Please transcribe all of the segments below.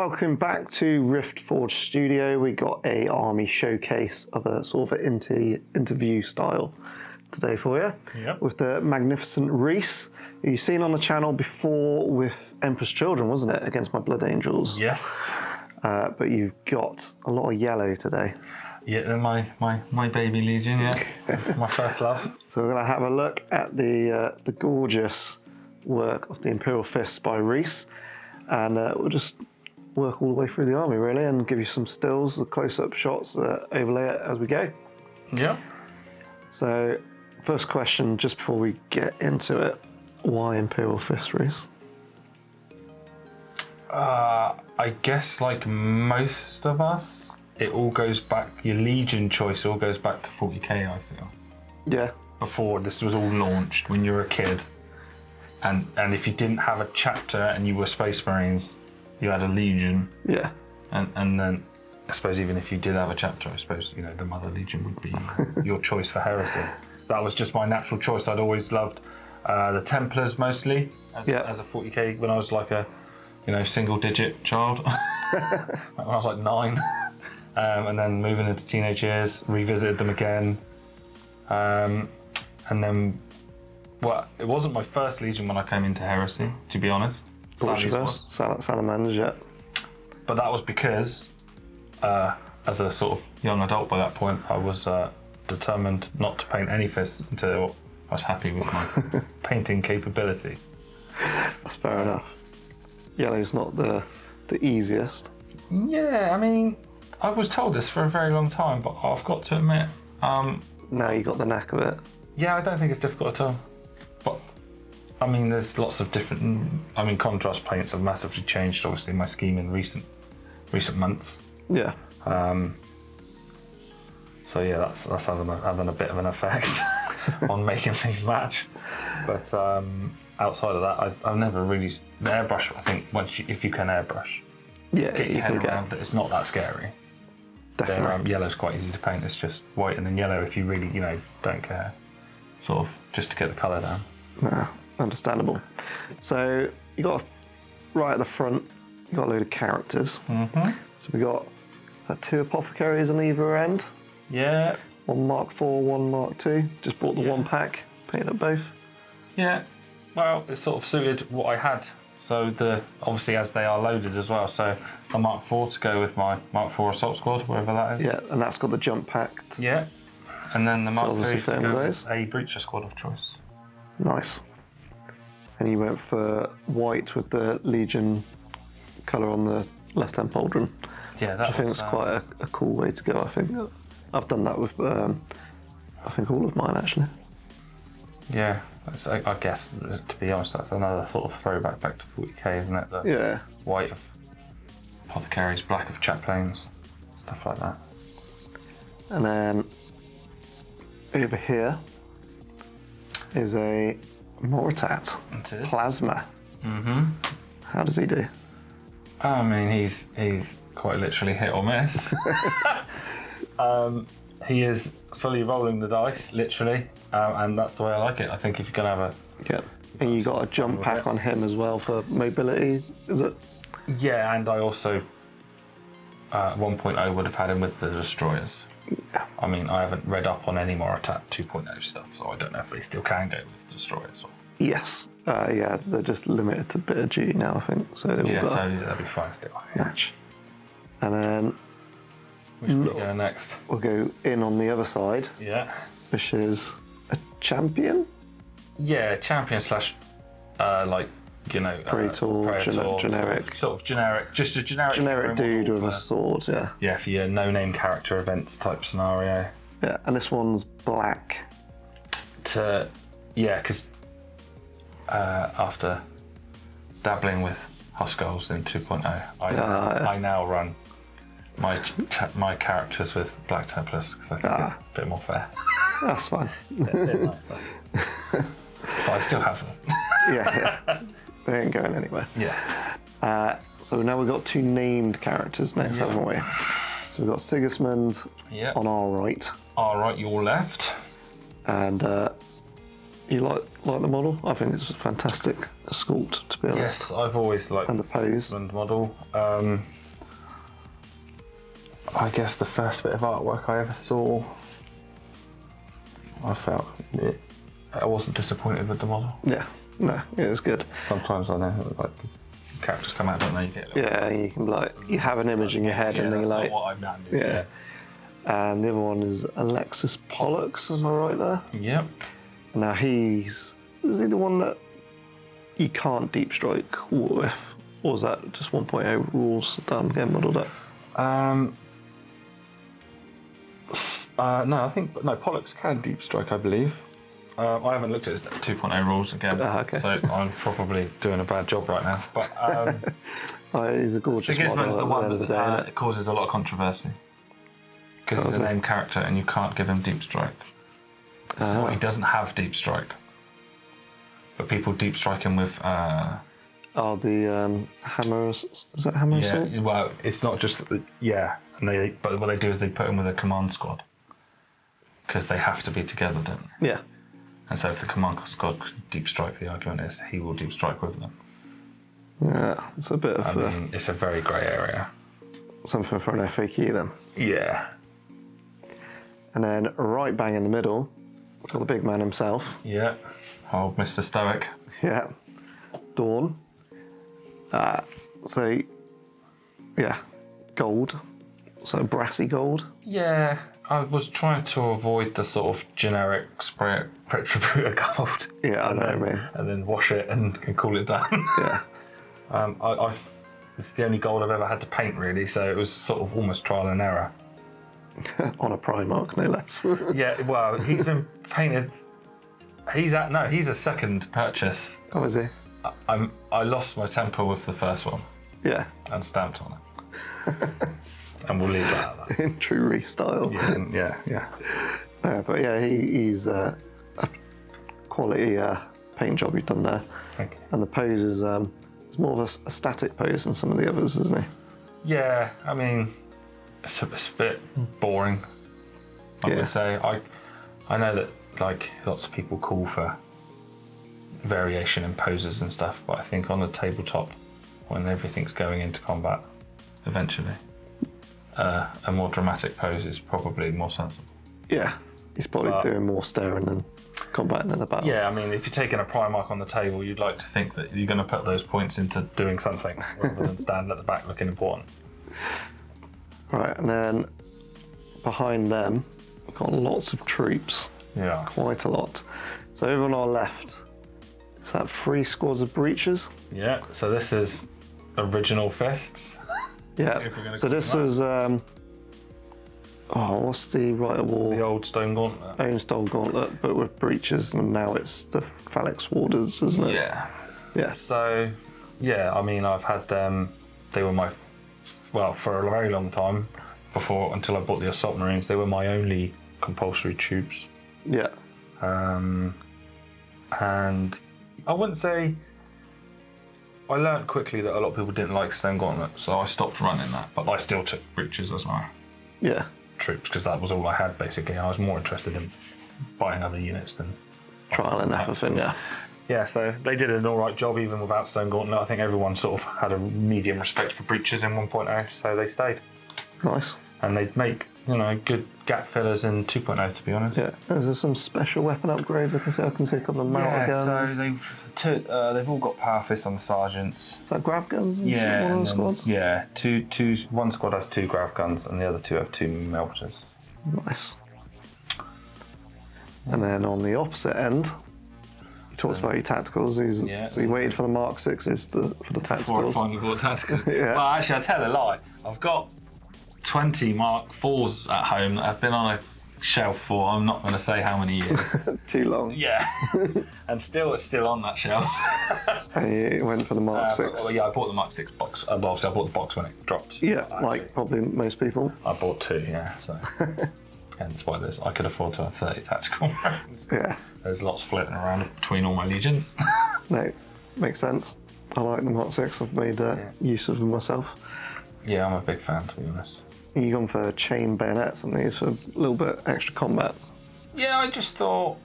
Welcome back to Rift Forge Studio. We got a army showcase of a sort of an interview style today for you. Yep. With the magnificent Reece, who you've seen on the channel before with Emperor's Children, wasn't it? Against my Blood Angels. Yes. But you've got a lot of yellow today. Yeah, my baby Legion, yeah. My first love. So we're going to have a look at the gorgeous work of the Imperial Fists by Reece. And we'll just work all the way through the army, really, and give you some stills, the close-up shots, overlay it as we go. Yeah. So, first question, just before we get into it, why Imperial Fists, Reece? I guess like most of us, it all goes back, your Legion choice all goes back to 40k, I feel. Yeah. Before this was all launched, when you were a kid. And if you didn't have a chapter and you were Space Marines, you had a Legion. Yeah. And then, I suppose even if you did have a chapter, I suppose, you know, the Mother Legion would be your choice for Heresy. That was just my natural choice. I'd always loved the Templars mostly as a 40k when I was like a, you know, single-digit child. When I was like 9. And then moving into teenage years, revisited them again. And then, well, it wasn't my first Legion when I came into Heresy, to be honest. Salamanders, yeah. But that was because, as a sort of young adult by that point, I was determined not to paint any fists until I was happy with my painting capabilities. That's fair enough. Yellow's not the easiest. Yeah, I mean, I was told this for a very long time, but I've got to admit... now you got the knack of it. Yeah, I don't think it's difficult at all. But, I mean, there's lots of different... I mean, contrast paints have massively changed, obviously, my scheme in recent months. Yeah. So, yeah, that's having a bit of an effect on making things match. But outside of that, I've never really... The airbrush, I think, if you can airbrush, Yeah, get your head around it, it's not that scary. Definitely. Yellow's quite easy to paint. It's just white and then yellow if you really, you know, don't care. Sort of just to get the colour down. Nah, understandable. So you got right at the front, you got a load of characters. Mm-hmm. So we got, is that 2 apothecaries on either end? Yeah. 1 Mark IV, 1 Mark II. Just bought the 1 pack, painted up both. Yeah. Well, it sort of suited what I had. So obviously as they are loaded as well. So the Mark IV to go with my Mark IV Assault Squad, wherever that is. Yeah, and that's got the jump pack. Yeah. And then the Mark III to fit in go those. with a Breacher Squad of choice. Nice. And you went for white with the Legion colour on the left-hand pauldron. Yeah, that I think it's quite a cool way to go, I think. I've done that with, I think, all of mine, actually. Yeah, I guess, to be honest, that's another sort of throwback back to 40k, isn't it? The white of apothecaries, black of chaplains, stuff like that. And then over here is a Moritat Plasma. Mm-hmm. How does he do? I mean, he's quite literally hit or miss. He is fully rolling the dice, literally, and that's the way I like it. I think if you're going to have a... Yeah, and you got a jump pack on him as well for mobility, is it? Yeah, and I also, 1.0 would have had him with the Destroyers. Yeah. I mean, I haven't read up on any more Attack 2.0 stuff, so I don't know if they still can go with Destroyers. Or... Yes. Yeah, they're just limited to bit of G now, I think. So so that'll be fine still. Match. And then... Which should we go next? We'll go in on the other side. Yeah. Which is a champion? Yeah, champion slash, like, you know... Praetor, generic. Sort of generic, just a generic... Generic dude with a sword, yeah. Yeah, for your no-name character events type scenario. Yeah, and this one's black. Yeah, because after dabbling with Huskulls in 2.0, I now run my characters with Black Templars because I think it's a bit more fair. That's fine. Bit nicer. But I still have them. Yeah. They ain't going anywhere. Yeah. So now we've got 2 named characters next, haven't we? So we've got Sigismund on our right. Our right, your left. And you like like the model. I think it's a fantastic sculpt, to be honest. Yes, I've always liked And the pose. And model. I guess the first bit of artwork I ever saw, I felt I wasn't disappointed with the model. Yeah, no, it was good. Sometimes I know, like, characters come out, don't they? You get Yeah, you can like, you have an image in your head and then that's you're not like, what I meant. yeah. And the other one is Alexis Pollux, am I right there? Yep. Now is he the one that you can't deep strike with? Or is that just 1.0 rules done, getting modelled up? No, Pollux can deep strike, I believe. I haven't looked at his 2.0 rules again, okay. so I'm probably doing a bad job right now. But He's a gorgeous model. Sigismund's the at one end of the day, that innit? causes a lot of controversy. Because he's a named character and you can't give him deep strike. He doesn't have deep strike. But people deep strike him with... the hammers. Is that hammer assault? Yeah, well, it's not just... Yeah, but what they do is they put him with a command squad. Because they have to be together, don't they? Yeah. And so if the command squad can deep strike, the argument is he will deep strike with them. Yeah, it's a bit of... I mean, it's a very grey area. something for an FAQ then. Yeah. And then right bang in the middle, got the big man himself. Yeah. Old Mr. Stoic. Yeah. Dawn. Gold. So brassy gold. Yeah. I was trying to avoid the sort of generic spray Petributor gold. Yeah, I know what I mean. And then wash it and call it done. Yeah. It's the only gold I've ever had to paint, really, so it was sort of almost trial and error. On a Primark, no less. Yeah, well, he's been painted. He's a second purchase. Oh, is he? I lost my temper with the first one Yeah. and stamped on it. And we'll leave that at that. In true Reece style. Yeah. But yeah, he's a quality paint job you've done there. Thank you. And the pose is it's more of a static pose than some of the others, isn't he? Yeah, I mean, it's a bit boring, I would say. I know that like lots of people call for variation in poses and stuff, but I think on a tabletop, when everything's going into combat, eventually, a more dramatic pose is probably more sensible. Yeah, he's probably doing more staring than combating in a battle. Yeah, I mean, if you're taking a Primark on the table, you'd like to think that you're going to put those points into doing something rather than stand at the back looking important. Right, and then behind them, we've got lots of troops. Yeah. Quite a lot. So over on our left, is that 3 squads of breaches? Yeah, so this is original fists. Yeah. If we're gonna So call this them was what's the Rite of War? The old stone gauntlet. Own Stone Gauntlet, but with breaches, and now it's the Phalanx Warders, isn't it? Yeah. Yeah. So, yeah, I mean, I've had them. They were for a very long time, until I bought the Assault Marines, they were my only compulsory troops. Yeah. And I wouldn't say. I learned quickly that a lot of people didn't like Stone Gauntlet, so I stopped running that. But I still took breaches as my Yeah. troops because that was all I had basically. I was more interested in buying other units than Trial and everything, yeah. Yeah, so they did an alright job even without Stone Gauntlet. I think everyone sort of had a medium respect for breaches in 1.0, so they stayed. Nice. And they'd make, good gap fillers in 2.0, to be honest. Yeah. Is there some special weapon upgrades? I can see a couple of Malta guns. So they've all got power fists on the sergeants. Is that grav guns in Yeah, one of the squads? Yeah, one squad has 2 grav guns and the other 2 have 2 melters. Nice. And then on the opposite end, he talks about your tacticals. So he waited for the Mark 6s for the tacticals. Before I finally bought tactical. Yeah. Well, actually, I tell a lie. I've got 20 Mark 4s at home that have been on a shelf for I'm not going to say how many years. Too long. Yeah. And it's still on that shelf. And he went for the Mark 6. Well, yeah, I bought the Mark 6 box. Obviously, I bought the box when it dropped. Yeah, like probably most people. I bought 2, yeah. So, hence why I could afford to have 30 tactical rounds. Yeah. There's lots floating around between all my legions. No, makes sense. I like the Mark 6. I've made use of them myself. Yeah, I'm a big fan, to be honest. You've gone for chain bayonets and these for a little bit extra combat. Yeah, I just thought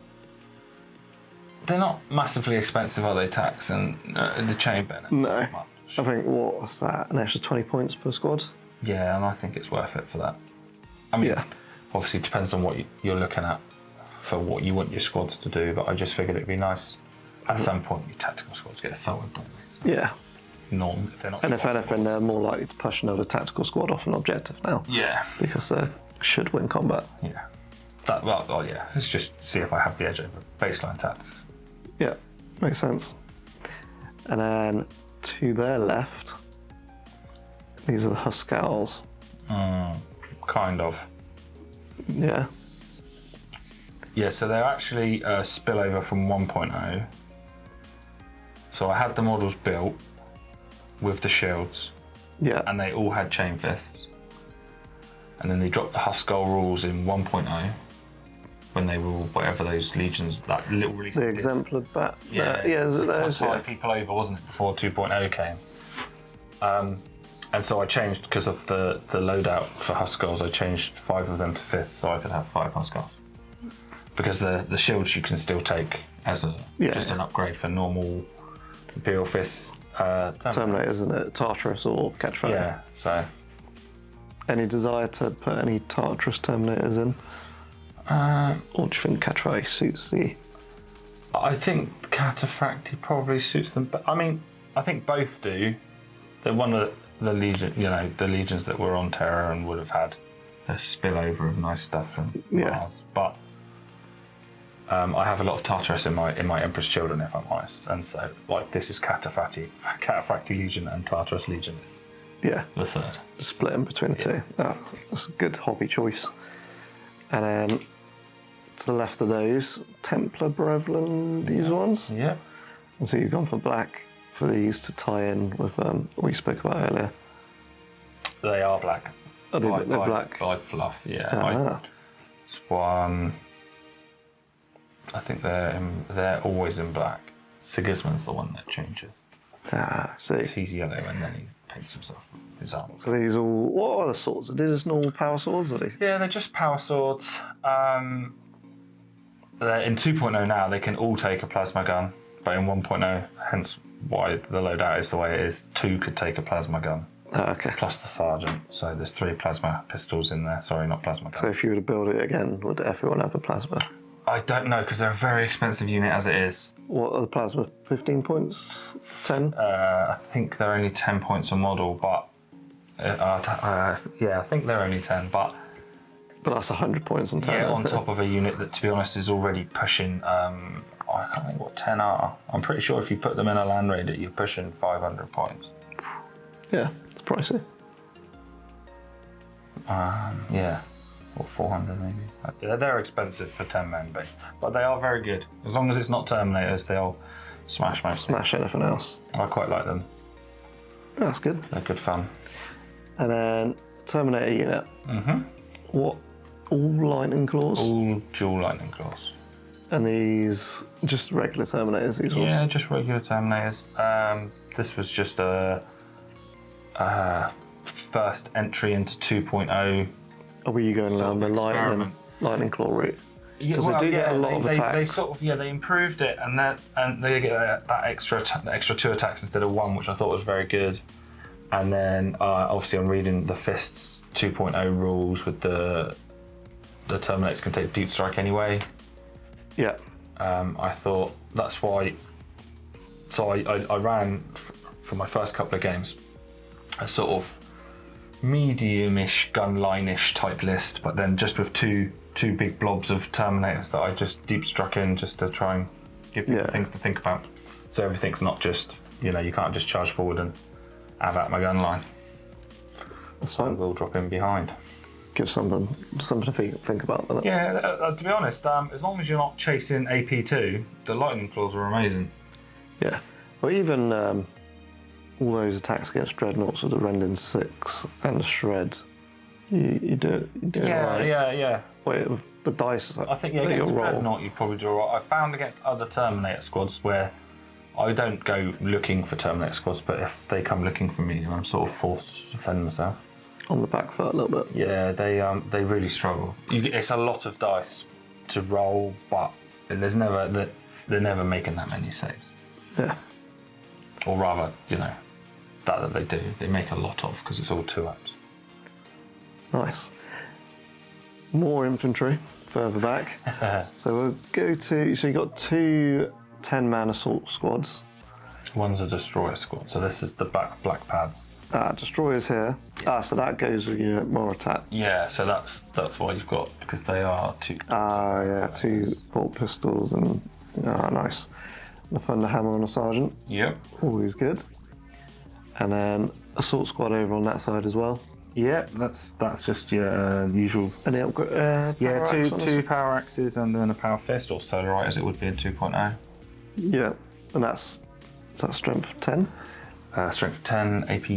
they're not massively expensive, are they? Tax and the chain benefits. No. Not much. I think, what's that, an extra 20 points per squad? Yeah, and I think it's worth it for that. I mean, obviously it depends on what you're looking at for what you want your squads to do, but I just figured it'd be nice at some point your tactical squads get assaulted, don't they? So Yeah. norm if they're not. And if anything, they're more likely to push another tactical squad off an objective now. Yeah. Because they should win combat. Yeah. Yeah. Let's just see if I have the edge over baseline tats. Yeah, makes sense. And then to their left, these are the Huskals. Kind of. Yeah. Yeah, so they're actually a spillover from 1.0. So I had the models built with the shields, Yeah. and they all had chain fists. And then they dropped the Huskal rules in 1.0 when they were whatever those legions, that little release. The they did. exemplar bat. Yeah, Yeah, is it to those? tie Yeah. people over, wasn't it, before 2.0 came? And so I changed, because of the loadout for Huskals, I changed 5 of them to fists so I could have 5 Huskals. Because the shields you can still take as an upgrade for normal Imperial Fists. Terminators, isn't it? Tartarus or Catchfire. Yeah, so. Any desire to put any Tartarus Terminators in? Or do you think Catchfire suits the... I think Cataphracti probably suits them, but I mean, I think both do. They're one of the legions that were on Terra and would have had a spillover of nice stuff from Mars. But I have a lot of Tartarus in my Emperor's Children, if I'm honest, and so like this is Cataphracti Legion, and Tartarus Legion is the third. Split in between the two. Oh, that's a good hobby choice. And then to the left of those, Templar Brevlin, these ones. Yeah. And so you've gone for black for these to tie in with what we spoke about earlier. They are black. Oh, they're black? By fluff, yeah. Ah. It's one. I think they're always in black. Sigismund's the one that changes. See. He's yellow and then he paints himself his armor. So these all, what are the swords? Are they just normal power swords? Are they? Yeah, they're just power swords. They're in 2.0 now, they can all take a plasma gun, but in 1.0, hence why the loadout is the way it is, 2 could take a plasma gun. Okay. Plus the sergeant, so there's 3 plasma pistols in there. Sorry, not plasma guns. So if you were to build it again, would everyone have a plasma? I don't know, because they're a very expensive unit as it is. What are the plasma? 15 points? 10? I think they're only 10 points a model, but I think they're only 10, but that's 100 points on 10. yeah, on top of a unit that, to be honest, is already pushing. I can't think what 10 are. I'm pretty sure if you put them in a land raider, you're pushing 500 points. Yeah, it's pricey. Yeah, or 400 maybe. Yeah, they're expensive for 10 men, but they are very good. As long as it's not Terminators, they'll smash most. Smash anything else. I quite like them. That's good. They're good fun. And then Terminator unit. Mm-hmm. What? All lightning claws? All dual lightning claws. And these just regular Terminators, these ones? Yeah, just regular Terminators. This was just a first entry into 2.0. Or were you going around the lightning claw route? Yeah, Because they do get a lot of attacks. They sort of they improved it, and they get that extra 2 attacks instead of 1, which I thought was very good. And then obviously I'm reading the Fists 2.0 rules with the Terminators can take deep strike anyway. Yeah. I thought that's why. So I ran for my first couple of games a sort of medium-ish gun line-ish type list, but then just with two big blobs of Terminators that I just deep struck in just to try and give people things to think about. So everything's not just you can't just charge forward and have at my gun line. That's fine. I will drop in behind. Give something to think about. Doesn't it? Yeah, to be honest, as long as you're not chasing AP2, the lightning claws are amazing. Yeah. Well, even all those attacks against Dreadnoughts with the Rending 6 and the Shred, you do it right. Yeah. Wait, the dice. I think against the Dreadnought you probably do right. I found against other Terminator squads where I don't go looking for Terminator squads, but if they come looking for me, I'm sort of forced to defend myself. On the back foot a little bit. Yeah, they really struggle. It's a lot of dice to roll, but there's never they're never making that many saves. Yeah. Or rather, that they do, they make a lot of because it's all 2-ups. Nice. More infantry further back. So we'll go to. So you got 2 10-man assault squads. One's a destroyer squad, so this is the black pads. Destroyers here. So that goes with your Moritat. Yeah, so that's why you've got, because they are 2. Yeah, 2 bolt pistols and nice. The thunder hammer on a sergeant. Yep. Always good. And then assault squad over on that side as well. Yeah, that's just your usual. Any upgrade? Yeah, two power axes and then a power fist, or solar right as it would be in 2.0. Yeah, and that's strength 10. Strength 10, AP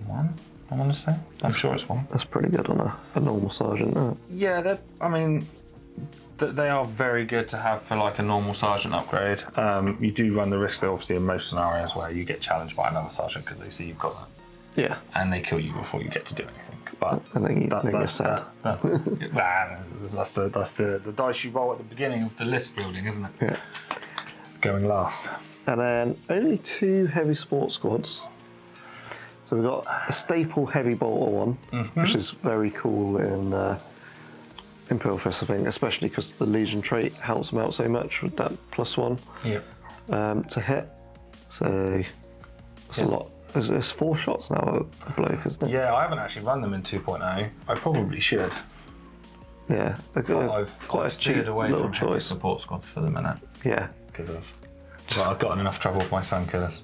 1. I want to say. I'm sure it's 1. That's pretty good on a normal sergeant. Isn't it? Yeah, they are very good to have for like a normal sergeant upgrade. You do run the risk, obviously, in most scenarios where you get challenged by another sergeant because they see you've got that. Yeah. And they kill you before you get to do anything. But I think you're sad. That's the dice you roll at the beginning of the list building, isn't it? Yeah. Going last. And then only 2 heavy support squads. So we've got a staple heavy bolter one, which is very cool in Imperial Fists, I think, especially because the Legion trait helps them out so much with that +1 to hit. So it's a lot. There's 4 shots now a bloke, isn't it? Yeah, I haven't actually run them in 2.0. I probably should. Yeah, I've steered away little from choice. Support squads for the minute. Yeah. Because I've gotten enough trouble with my sun killers.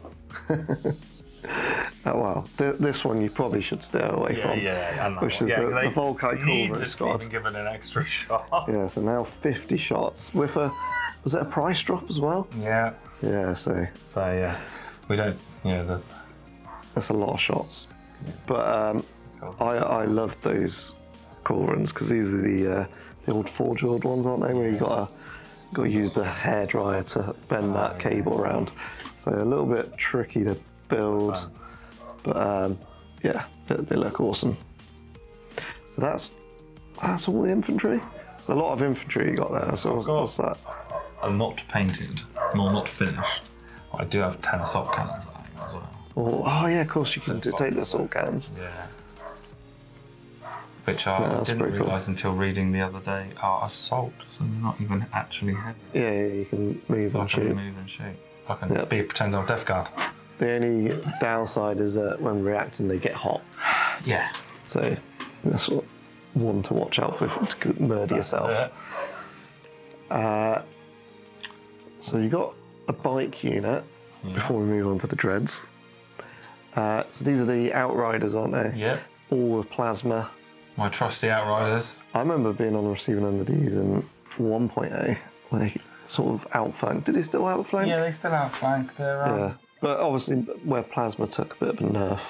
Oh wow, this one you probably should stay away from. Yeah, which is the Volkite Corvus squad. Even given an extra shot. Yeah, so now 50 shots with was it a price drop as well? Yeah. Yeah, so yeah, we don't. That's a lot of shots. Yeah. But I love those core runs because these are the old forge-wheeled ones, aren't they? Where you got to use the hairdryer to bend that cable around. So a little bit tricky to build, but yeah, they look awesome. So that's all the infantry. There's a lot of infantry you got there. So what's that? I'm not painted, nor not finished. I do have 10 assault cannons, I think, as well. Oh yeah, of course you can take the assault cannons. Yeah. Which I didn't realise until reading the other day are assault, so they're not even actually heavy. Yeah, you can move and shoot. I can pretend I'm death guard. The only downside is that when reacting they get hot. Yeah. So that's one to watch out for to murder yourself. So you got a bike unit before we move on to the dreads. So these are the Outriders, aren't they? Yeah. All with plasma. My trusty Outriders. I remember being on the receiving end of these in 1.0 where they sort of outflanked. Did they still outflank? Yeah, they still outflank. Yeah. But obviously where plasma took a bit of a nerf,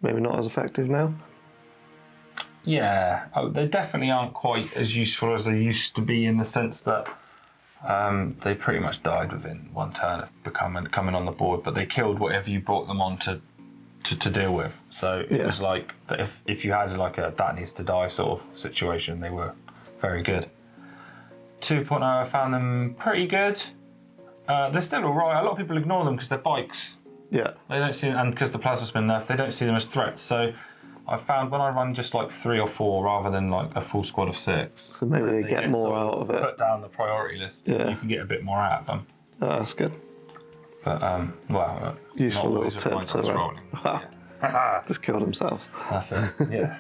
maybe not as effective now. Yeah, they definitely aren't quite as useful as they used to be in the sense that they pretty much died within one turn of coming on the board, but they killed whatever you brought them on to deal with. So it was like if you had like a that needs to die sort of situation, they were very good. 2.0, I found them pretty good. They're still alright. A lot of people ignore them because they're bikes. Yeah. They don't see, and because the plasma's been nerfed, they don't see them as threats. So I found when I run just like 3 or 4 rather than like a full squad of 6. So maybe they get more out of it. Put down the priority list. Yeah. You can get a bit more out of them. Oh, that's good. But useful little tip to just killed himself. That's it. Yeah.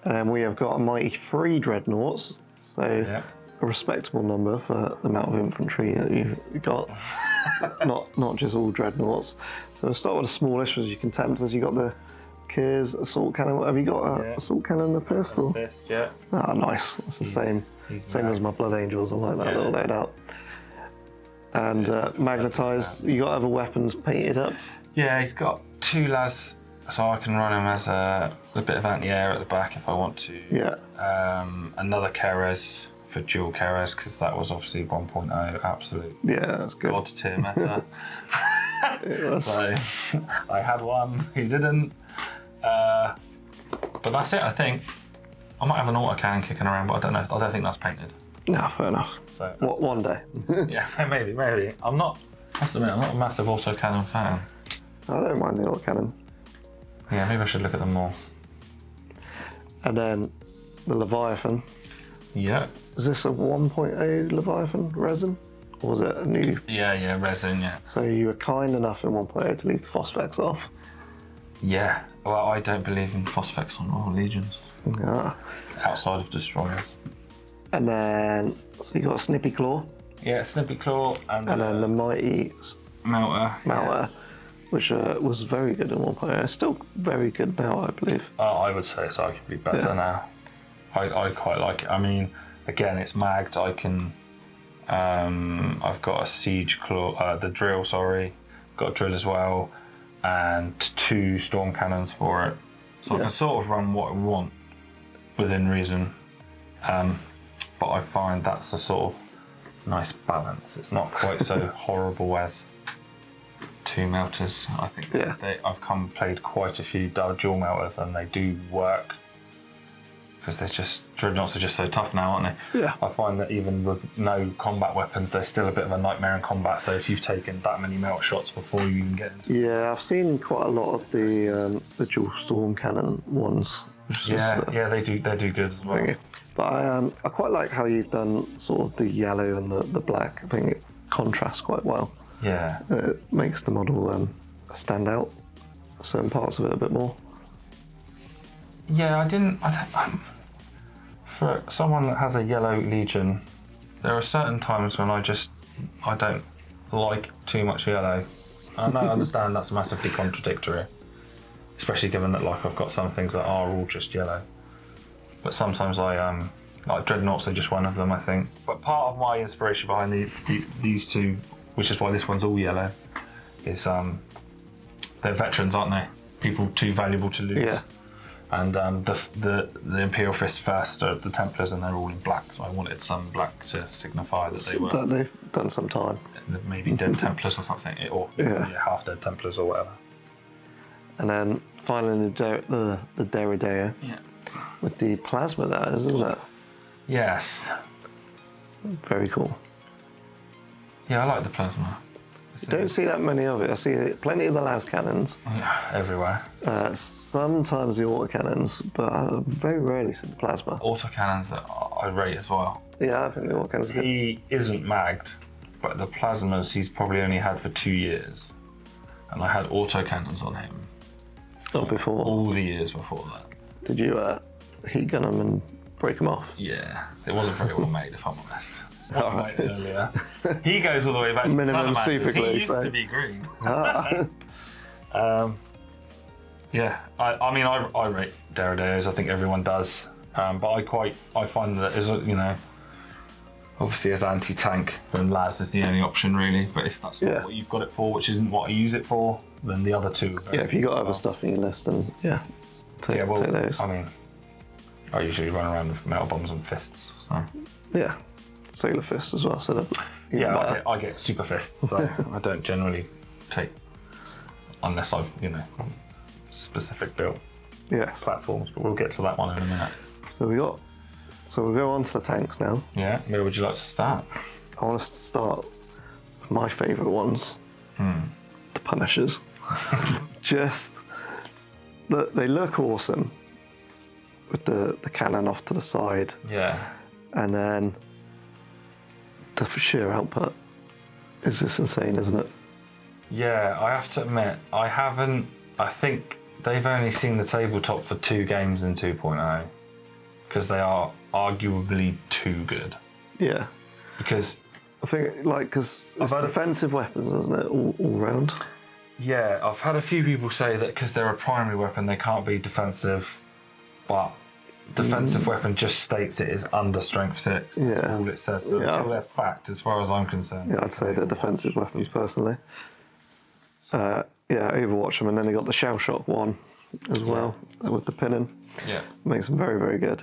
And then we have got a mighty 3 dreadnoughts. So a respectable number for the amount of infantry that you've got. not just all dreadnoughts. So we'll start with the smallest, as you can tempt as you got the Kears assault cannon. Have you got an assault cannon in the fist? Or? Fist, yeah. Ah, nice. That's the same as my Blood Angels. I like that little loadout. And magnetised. You got other weapons painted up? Yeah, he's got 2 las, so I can run him as a bit of anti-air at the back if I want to. Yeah. Another Keres for dual Keres, because that was obviously 1.0 absolute. Yeah, that's good. God tier meta. So I had one, he didn't. But that's it, I think. I might have an autocannon kicking around, but I don't know. I don't think that's painted. No, fair enough. So What, one day? yeah, maybe. I'm not. I have to admit, I'm not a massive autocannon fan. I don't mind the autocannon. Yeah, maybe I should look at them more. And then the Leviathan. Yeah. Is this a 1.0 Leviathan resin? Or was it a new? Yeah, resin, yeah. So you were kind enough in 1.0 to leave the phosphex off. Yeah. Well, I don't believe in phosphex on all legions. Yeah. Outside of destroyers. And then, so you got a Snippy Claw. Yeah, Snippy Claw and then the Mighty Melter. Which was very good in 1.0. Still very good now, I believe. I would say it's arguably better now. I quite like it. I mean, again, it's magged. I can. I've got a siege claw, the drill. Sorry, got a drill as well, and 2 storm cannons for it. So I can sort of run what I want within reason. But I find that's a sort of nice balance. It's not quite so horrible as 2 melters. I think I've played quite a few dual melters, and they do work. Because Dreadnoughts are just so tough now, aren't they? Yeah. I find that even with no combat weapons, they're still a bit of a nightmare in combat. So if you've taken that many melt shots before you even get into Yeah, I've seen quite a lot of the dual storm cannon ones. they do good as well. Thingy. But I quite like how you've done sort of the yellow and the black. I think it contrasts quite well. Yeah. It makes the model stand out, certain parts of it a bit more. Yeah, I don't, for someone that has a yellow legion, there are certain times when I don't like too much yellow. And I understand that's massively contradictory, especially given that I've got some things that are all just yellow. But sometimes like Dreadnoughts are just one of them, I think. But part of my inspiration behind these 2, which is why this one's all yellow, is they're veterans, aren't they? People too valuable to lose. Yeah. And the Imperial Fists first are the Templars, and they're all in black. So I wanted some black to signify that they were. That they've done some time. Maybe dead Templars or something, or half dead Templars or whatever. And then finally the Derridea. Yeah. With the plasma that is, isn't it? Yes. Very cool. Yeah, I like the plasma. You don't see that many of it. I see plenty of the las cannons. Yeah, everywhere. Sometimes the autocannons, but I very rarely see the plasma. Autocannons I rate as well. Yeah, I think the autocannons are good. He isn't magged, but the plasmas he's probably only had for 2 years. And I had autocannons on him. Oh, before? All the years before that. Did you heat gun them and break them off? Yeah, it wasn't very well made, if I'm honest. Right. Earlier. He goes all the way back to Minimum the super glue. He used to be green. Yeah, I mean, I rate Derrideas. I think everyone does, but I find that as obviously as anti-tank, then Las is the only option really. But if that's not what you've got it for, which isn't what I use it for, then the other 2. If you got other stuff in your list, then take those. I mean, I usually run around with metal bombs and fists. So. Yeah. Solar fists as well, so I get super fists, so I don't generally take unless I've specific built platforms. But we'll get to that one in a minute. So we'll go on to the tanks now. Yeah, where would you like to start? I want us to start with my favourite ones, the Punishers. Just that they look awesome with the cannon off to the side. Yeah, and then. The sheer output is just insane, isn't it? Yeah, I have to admit, I think they've only seen the tabletop for 2 games in 2.0 because they are arguably too good. Yeah. Because I think, because it's defensive weapons, isn't it, all round? Yeah, I've had a few people say that because they're a primary weapon, they can't be defensive, but defensive weapon just states it is under strength 6. That's all it says. So until they're fact, as far as I'm concerned. Yeah, I'd say they're defensive weapons personally. Overwatch them, and then they got the shell shock one as well with the pinning. Yeah, makes them very, very good.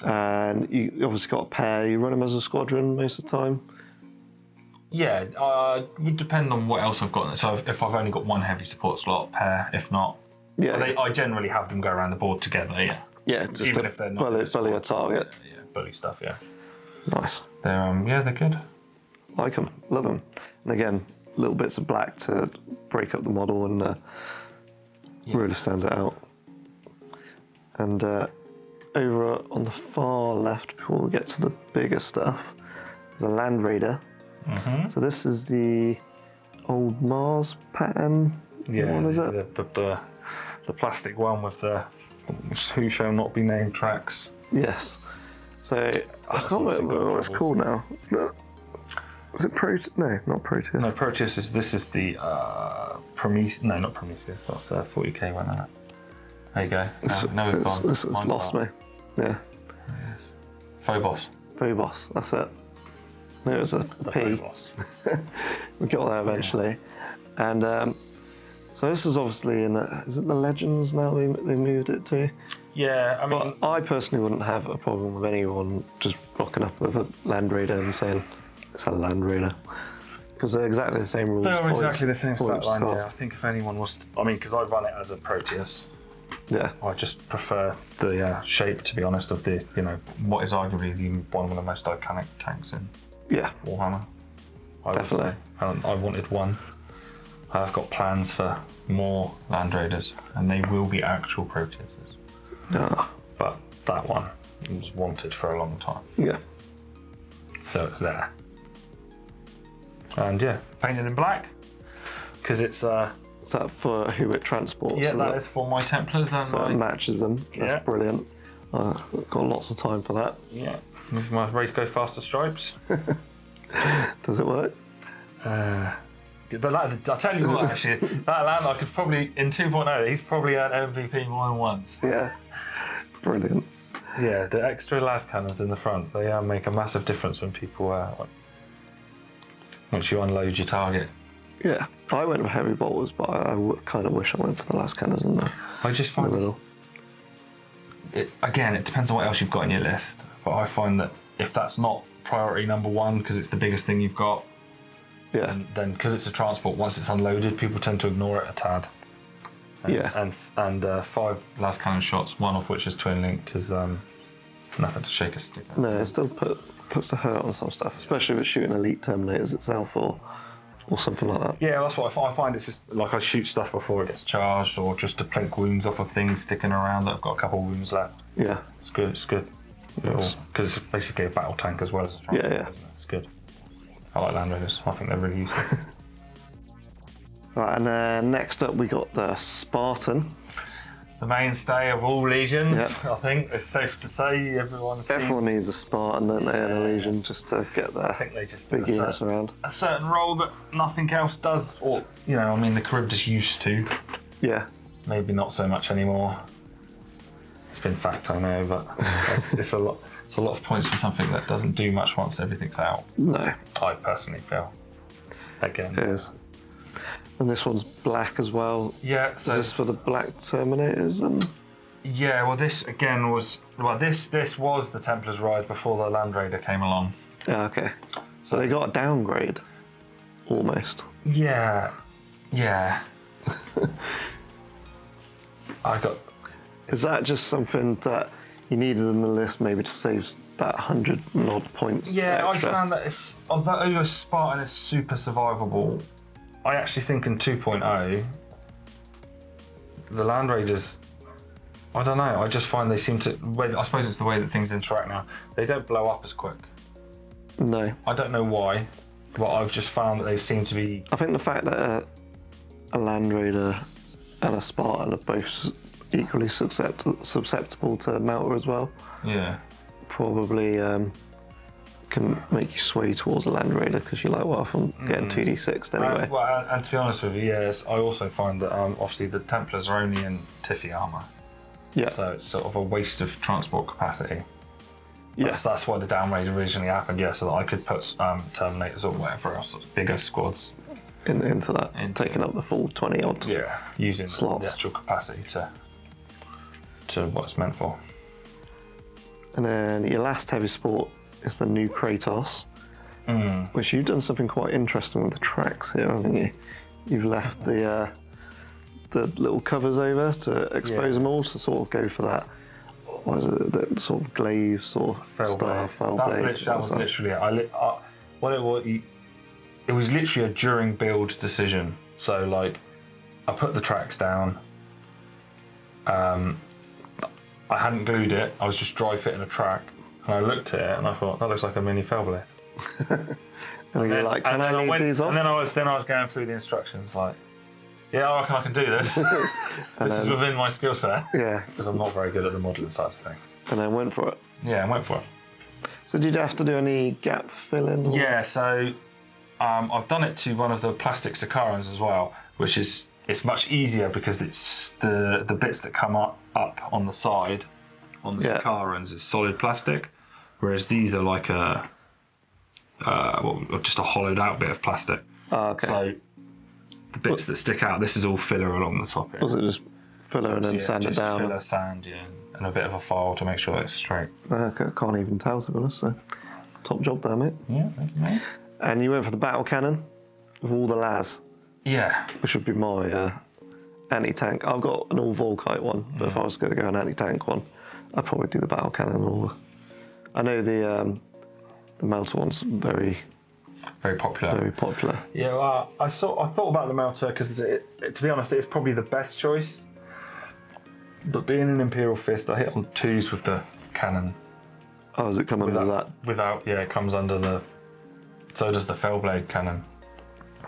And you obviously got a pair. You run them as a squadron most of the time. Yeah, it would depend on what else I've got. So if I've only got one heavy support slot, pair. If not, I generally have them go around the board together. Yeah. Yeah, just even if they're not bully a target. Yeah, bully stuff. Yeah. Nice. They're good. Like them, love them. And again, little bits of black to break up the model and really stands it out. And over on the far left, before we get to the bigger stuff, there's a Land Raider. So this is the old Mars pattern. Yeah, what is it? The plastic one with the "Who shall not be named" tracks. Yes. So I can't remember what it's called now. It's not. Is it Proteus? No, not Proteus. No, Proteus is. This is the Prometheus. No, not Prometheus. That's the 40k one. Isn't it? There you go. No, we've gone. It's lost me. Yeah. Phobos. Phobos. That's it. No, it was a P. Phobos. We got there eventually, and so this is obviously in. Is it the Legends now? They moved it to. Yeah, I mean, But I personally wouldn't have a problem with anyone just rocking up with a Land Raider and saying it's a Land Raider, because they're exactly the same rules. they're points, exactly the same stat points, line. Yeah, I cost. think if anyone was, because I run it as a Proteus. Yeah. I just prefer the shape, to be honest, of the what is arguably one of the most iconic tanks in Yeah. Warhammer. I would Definitely. say. I wanted one. I've got plans for more Land Raiders, and they will be actual Proteuses. Yeah. But that one was wanted for a long time, Yeah. so it's there. And yeah, painted in black because it's Is that for who it transports? that is for my Templars and So it matches them. That's Yeah. brilliant. Got lots of time for that. with my Ready to Go Faster stripes. Does it work? I'll tell you what, actually, that land I could probably in 2.0. He's probably earned MVP more than once. Yeah. Brilliant. Yeah, the extra las cannons in the front, they make a massive difference when people once you unload your target. Yeah. I went with heavy bolters, but I kind of wish I went for the last cannons in there. I just In the find middle. again, it depends on what else you've got in your list. But I find that if that's not priority number one because it's the biggest thing you've got, Yeah. then because it's a transport, once it's unloaded, people tend to ignore it a tad. Yeah. And 5 las cannon shots, one of which is twin linked, is nothing to shake a stick at. No, it still puts the hurt on some stuff, especially with shooting elite Terminators itself or something like that. Yeah, that's what I find. It's just like I shoot stuff before it gets charged, or just to plink wounds off of things sticking around that have got a couple of wounds left. Yeah. It's good. It's good. Yes. Because it's basically a battle tank as well as a transport. Yeah. Isn't it? It's good. I like Land Raiders. I think they're really useful. Right, and next up we got the Spartan. The mainstay of all legions. Yeah. I think it's safe to say Everyone needs a Spartan, don't they, in a Legion, just to get I their think they just big do units around. a certain role that nothing else does, or the Charybdis used to. Yeah. Maybe not so much anymore. It's been fact, I know, but it's a lot. It's a lot of points for something that doesn't do much once everything's out. No, I personally feel. Again. it is. And this one's black as well. Yeah. Is this for the black Terminators? And Yeah. Well, this again was this was the Templars ride before the Land Raider came along. yeah, okay. So they got a downgrade, almost. Yeah. Is that just something that you needed in the list, maybe to save that 100 and odd points? Yeah, extra? I found that although Spartan is super survivable, I actually think in 2.0, the Land Raiders, I don't know, I just find they seem to, I suppose it's the way that things interact now, they don't blow up as quick. No. I don't know why, but I've just found that they seem to be... I think the fact that a Land Raider and a Spartan are both equally susceptible to Melter as well, Yeah. probably can make you sway towards a Land Raider, because you're like, well, if I'm getting 2d6 anyway. And to be honest with you, yes, I also find that obviously the Templars are only in Tiffy armour, Yeah. so it's sort of a waste of transport capacity. Yeah. That's why the downgrade originally happened, so that I could put Terminators or whatever else, bigger squads. Into that, taking up the full 20 odd. Yeah, using Slots. the actual capacity to what it's meant for. And then your last heavy sport is the new Kratos, which you've done something quite interesting with the tracks here, haven't you? You've left the little covers over to expose them all, to sort of go for that what is it? That sort of glaive sort of Fell style. blade. That was literally it. It was literally a during build decision. So like, I put the tracks down. I hadn't glued it. I was just dry fitting a track, and I looked at it and I thought that looks like a mini fell blade. And you're like, can I leave these off? And then I was going through the instructions like, yeah, I reckon I can do this. This is within my skill set. Yeah. Because I'm not very good at the modelling side of things. And then went for it. Yeah, I went for it. So did you have to do any gap filling? Yeah, so I've done it to one of the plastic Sakarans as well, which is it's much easier because it's the bits that come up on the side on the Sakarans is solid plastic, whereas these are like just a hollowed out bit of plastic. Oh, okay. So the bits that stick out, this is all filler along the top here. Was it just filler and then sand it down? Filler, sand, and a bit of a file to make sure it's straight. Okay, I can't even tell, to be honest. So, top job there, mate. Yeah, thank you, mate. And you went for the battle cannon with all the las. Yeah. Which would be my anti-tank. I've got an all Volkite one, but if I was going to go an anti-tank one, I'd probably do the battle cannon. I know the melter one's very popular. Very popular. Yeah, well, I thought about the melter because, to be honest, it's probably the best choice. But being an Imperial Fist, I hit on 2s with the cannon. Oh, does it come under that? It comes under the... So does the Fellblade cannon.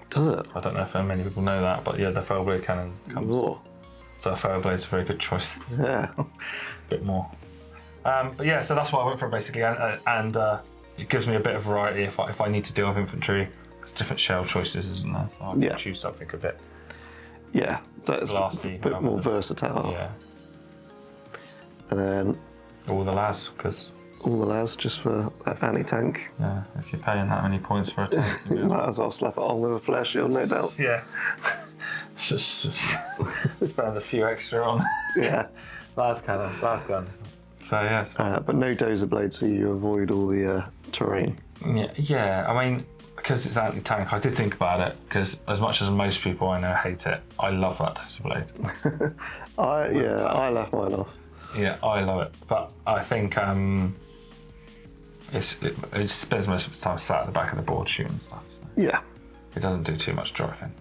Does it? I don't know if many people know that, but yeah, the Fellblade cannon comes... Ooh. So a Fellblade's a very good choice. Yeah. A bit more. But yeah, so that's why I went for it basically, and it gives me a bit of variety if I need to deal with infantry. There's different shell choices, isn't there? So I can choose something a bit... Yeah, that's blasty, a bit more versatile. Yeah. And then... All the las, because... All the las just for anti-tank. Yeah, if you're paying that many points for a tank, you might as well slap it on with a flare shield, no doubt. Yeah. just spend a few extra on. Yeah. las guns. So yeah. But no dozer blades, so you avoid all the terrain. Yeah. I mean, because it's anti-tank, I did think about it. Because as much as most people I know hate it, I love that dozer blade. I left mine off. Yeah, I love it. But I think it spends most of its time sat at the back of the board shooting stuff. So yeah. It doesn't do too much driving.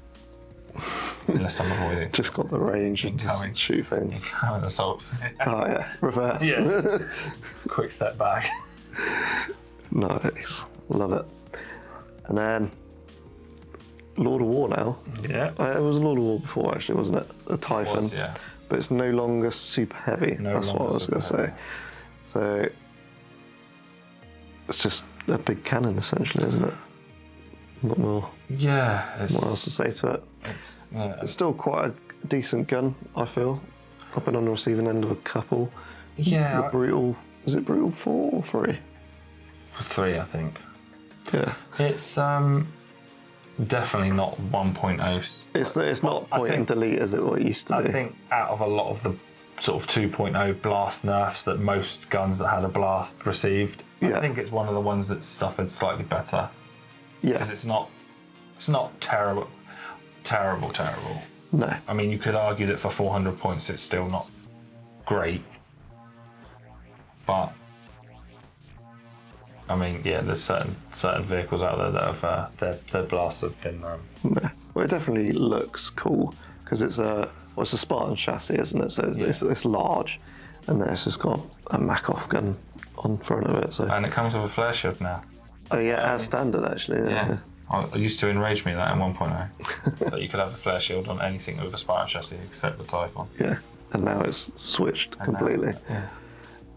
Unless I'm avoiding. Just got the range and just shoot things. Incoming assaults. Oh yeah, reverse. Yeah. Quick step back. Nice. Love it. And then Lord of War now. Yeah. It was a Lord of War before actually, wasn't it? A Typhon. It was, yeah. But it's no longer super heavy. That's what I was going to say. So it's just a big cannon essentially, isn't it? Not more. Yeah. What else to say to it? It's still quite a decent gun, I feel. I've been on the receiving end of a couple. Yeah. The brutal. Is it brutal 4 or 3? 3, I think. Yeah. It's definitely not 1.0. It's not point and delete as it used to be. I think out of a lot of the sort of 2.0 blast nerfs that most guns that had a blast received, I think it's one of the ones that suffered slightly better. Yeah. Because it's not terrible. No. I mean, you could argue that for 400 points it's still not great. But I mean, yeah, there's certain vehicles out there that have their blasts have been. No. Well, it definitely looks cool because it's a Spartan chassis, isn't it? So it's large, and then it's just got a Makov gun on front of it. So and it comes with a flare shield now. Oh yeah, as standard actually. Yeah. It used to enrage me that in 1.0 that you could have the flare shield on anything with a Spartan chassis except the Typhon. Yeah, and now it's switched completely.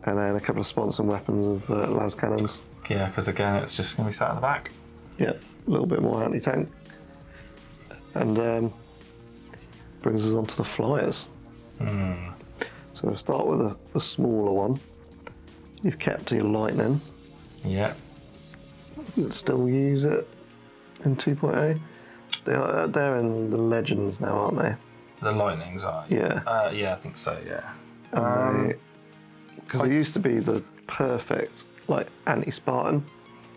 And then a couple of sponsored weapons of las cannons. Yeah, because again, it's just going to be sat at the back. Yeah, a little bit more anti-tank. And brings us on to the flyers. So we'll start with the smaller one. You've kept to your lightning. Yeah. You still use it in 2.0. They're in the Legends now, aren't they? The Lightnings are. Yeah. Yeah, I think so. Yeah. Because they used to be the perfect anti-Spartan.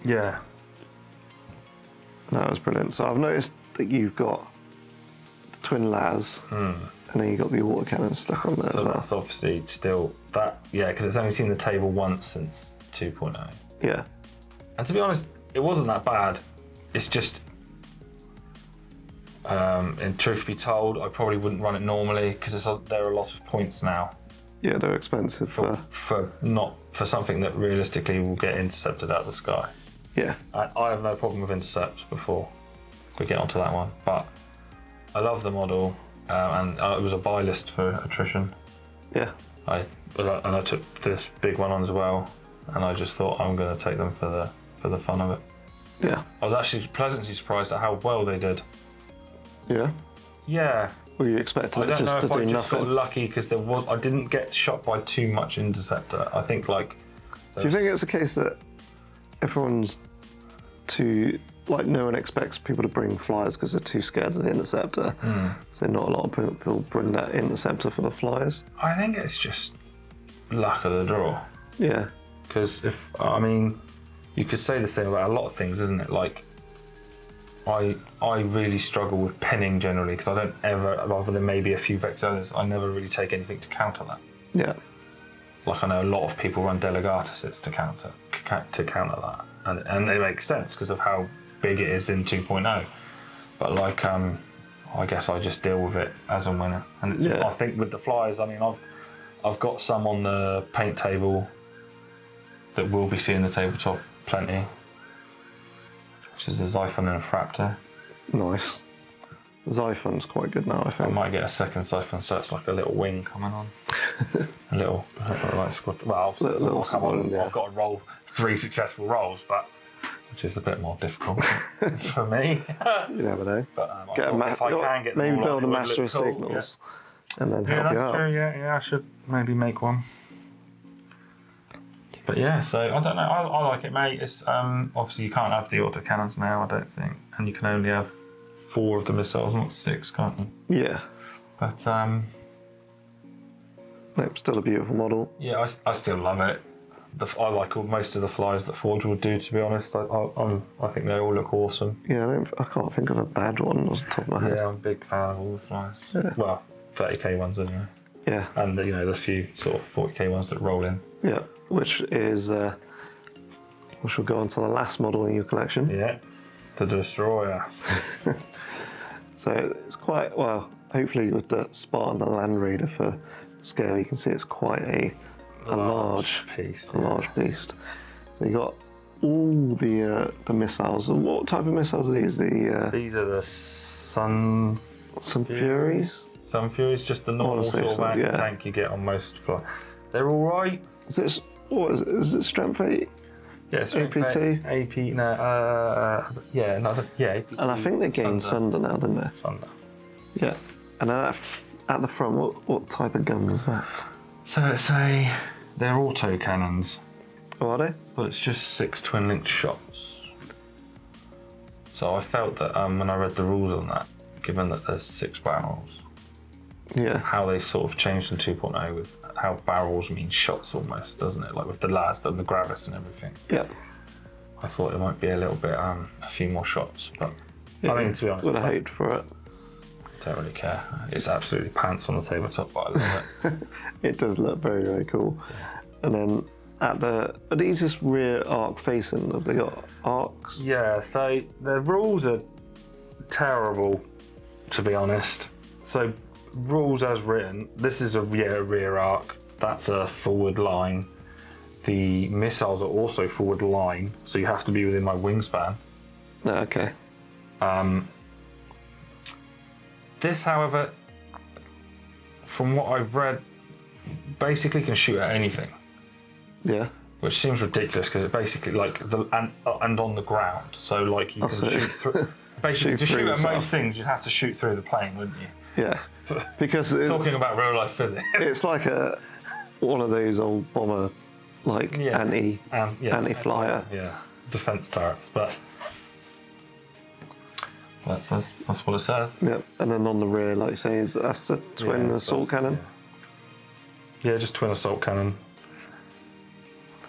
Yeah. That was brilliant. So I've noticed that you've got the twin las, And then you got the autocannon stuck on there. So as well. that's obviously still that, yeah, because it's only seen the table once since 2.0. Yeah. And to be honest, it wasn't that bad. It's just, in truth be told, I probably wouldn't run it normally because there are a lot of points now. Yeah, they're expensive for something that realistically will get intercepted out of the sky. Yeah. I have no problem with intercepts before we get onto that one, but I love the model, and it was a buy list for attrition. Yeah. I took this big one on as well, and I just thought I'm going to take them for the fun of it. Yeah. I was actually pleasantly surprised at how well they did. Yeah. Yeah. Were you expecting I it don't know just to if I do just nothing? got lucky because I didn't get shot by too much interceptor. I think like. Do you think it's a case that everyone's too, like, no one expects people to bring flyers because they're too scared of the interceptor? So not a lot of people bring that interceptor for the flyers. I think it's just luck of the draw. Yeah. Because you could say the same about a lot of things, isn't it? Like, I really struggle with penning generally because I don't ever, other than maybe a few Vexillers, I never really take anything to counter that. Yeah. Like, I know a lot of people run Delegatuses to counter that, and they make sense because of how big it is in 2.0. But like, I guess I just deal with it as and when. And it's, I think with the flyers, I've got some on the paint table that will be seeing the tabletop plenty, which is a Xiphon and a Fraptor. Nice. Xiphon's quite good now, I I think. might get a second Xiphon, so it's like a little wing coming on. a little like squad. Well, Little squad, yeah. I've got to roll 3 successful rolls, which is a bit more difficult for me. You never know. But If I can get maybe build a master of signals, and then help you out. That's true. Yeah, I should maybe make one. But yeah, so I don't know. I like it, mate. It's obviously you can't have the autocannons now, I don't think, and you can only have 4 of the missiles, not 6, can't you? Yeah. But It's still a beautiful model. yeah, I still love it. I like most of the flyers that Forge will do. To be honest, I think they all look awesome. Yeah, I can't think of a bad one off the top of my head. Yeah, I'm a big fan of all the flyers. Yeah. Well, 30k ones anyway. Yeah. And the few sort of 40k ones that roll in. Yeah, which will go on to the last model in your collection. Yeah, the Destroyer. So it's quite, well, hopefully with the Spartan and Land Raider for scale, you can see it's quite a large piece. A large beast. So you got all the missiles. And what type of missiles are these? These are the Sun Furies? Sun Furies, just the normal sort of tank you get on most fly. They're all right. Is this, what is it? Is it Strength 8? Yeah, AP2? AP, no, AP2. And I think they gained Sunder now, didn't they? Sunder. Yeah. And at the front, what type of gun is that? So they're auto cannons, Oh, are they? but it's just 6 twin-linked shots. So I felt that when I read the rules on that, given that there's 6 barrels, Yeah. how they sort of changed in 2.0 with how barrels mean shots almost, doesn't it? Like with the last and the gravis and everything. Yeah. I thought it might be a little bit, a few more shots, but Yeah, I mean, to be honest, would have hoped for it. I don't really care. It's absolutely pants on the tabletop, but I love it. It does look very, very cool. And then are these just rear arc facing? Have they got arcs? Yeah, so the rules are terrible, to be honest. So rules as written, this is a rear arc, that's a forward line. The missiles are also forward line, so you have to be within my wingspan. No, okay. This, however, from what I've read, basically can shoot at anything. Yeah. Which seems ridiculous because it basically and on the ground, so like you can shoot through. Basically, to shoot at most things, you'd have to shoot through the plane, wouldn't you? Yeah. Because Talking about real life physics. it's like one of those old bomber, like anti-flyer. Yeah, defense turrets, but that's what it says. Yeah. And then on the rear, like you say, that's the twin assault cannon. Yeah, just twin assault cannon.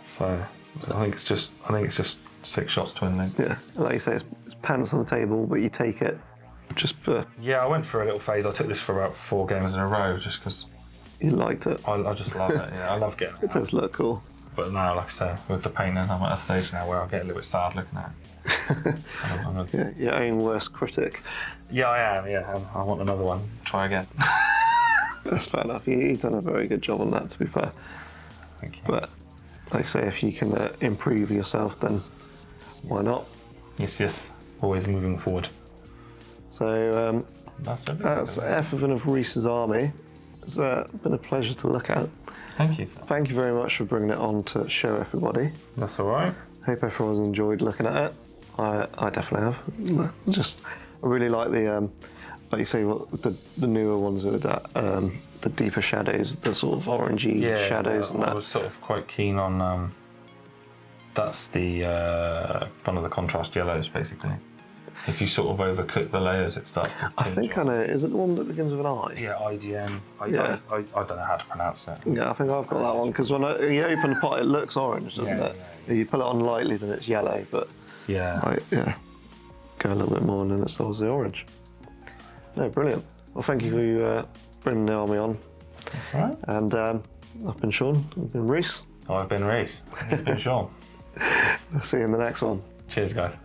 So I think it's just 6 shots twin link. Yeah. And like you say, it's pants on the table, but you take it just for Yeah, I went through a little phase. I took this for about 4 games in a row just because you liked it? I just love it. Yeah, I love getting It does look cool. But now, like I say, with the painting, I'm at a stage now where I get a little bit sad looking at it. Yeah, your own worst critic. Yeah, I am. Yeah, I want another one. Try again. That's fair enough. You've done a very good job on that, to be fair. Thank you. But like I say, if you can improve yourself, then why not? Yes. Always moving forward. So That's everything. that's everything of Reece's army. It's been a pleasure to look at. Thank you, sir. Thank you very much for bringing it on to show everybody. That's all right. Hope everyone's enjoyed looking at it. I definitely have. I really like the, like you say, the newer ones with that, the deeper shadows, the sort of orangey shadows and I that. was sort of quite keen on. That's the one of the contrast yellows, basically. If you sort of overcook the layers, it starts to. I think I know. Is it the one that begins with an I? Yeah, IDN. I don't know how to pronounce it. Yeah, I think I've got that one because when you open the pot, it looks orange, doesn't it? Yeah. You pull it on lightly, then it's yellow, but go a little bit more, and then it's obviously orange. No, brilliant. Well, thank you for bringing the army on. That's all right. And I've been Sean. I've been Reece. I've been Reece. You've been Sean. See you in the next one. Cheers, guys.